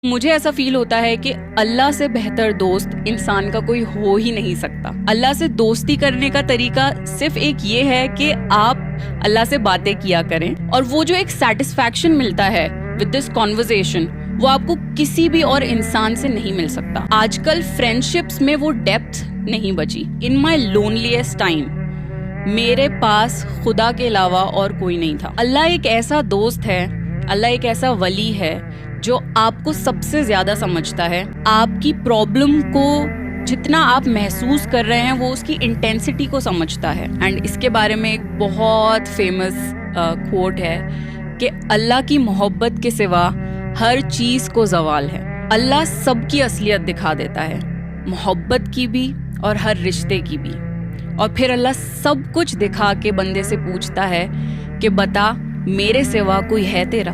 مجھے ایسا فیل ہوتا ہے کہ اللہ سے بہتر دوست انسان کا کوئی ہو ہی نہیں سکتا. اللہ سے دوستی کرنے کا طریقہ صرف ایک یہ ہے کہ آپ اللہ سے باتیں کیا کریں, اور وہ جو ایک سیٹسفیکشن ملتا ہے with this conversation وہ آپ کو کسی بھی اور انسان سے نہیں مل سکتا. آج کل فرینڈشپس میں وہ ڈیپتھ نہیں بچی. ان مائی لونلیسٹ ٹائم میرے پاس خدا کے علاوہ اور کوئی نہیں تھا. اللہ ایک ایسا دوست ہے, اللہ ایک ایسا ولی ہے جو آپ کو سب سے زیادہ سمجھتا ہے. آپ کی پرابلم کو جتنا آپ محسوس کر رہے ہیں وہ اس کی انٹینسٹی کو سمجھتا ہے. اینڈ اس کے بارے میں ایک بہت فیمس کوٹ ہے کہ اللہ کی محبت کے سوا ہر چیز کو زوال ہے. اللہ سب کی اصلیت دکھا دیتا ہے, محبت کی بھی اور ہر رشتے کی بھی. اور پھر اللہ سب کچھ دکھا کے بندے سے پوچھتا ہے کہ بتا میرے سوا کوئی ہے تیرا.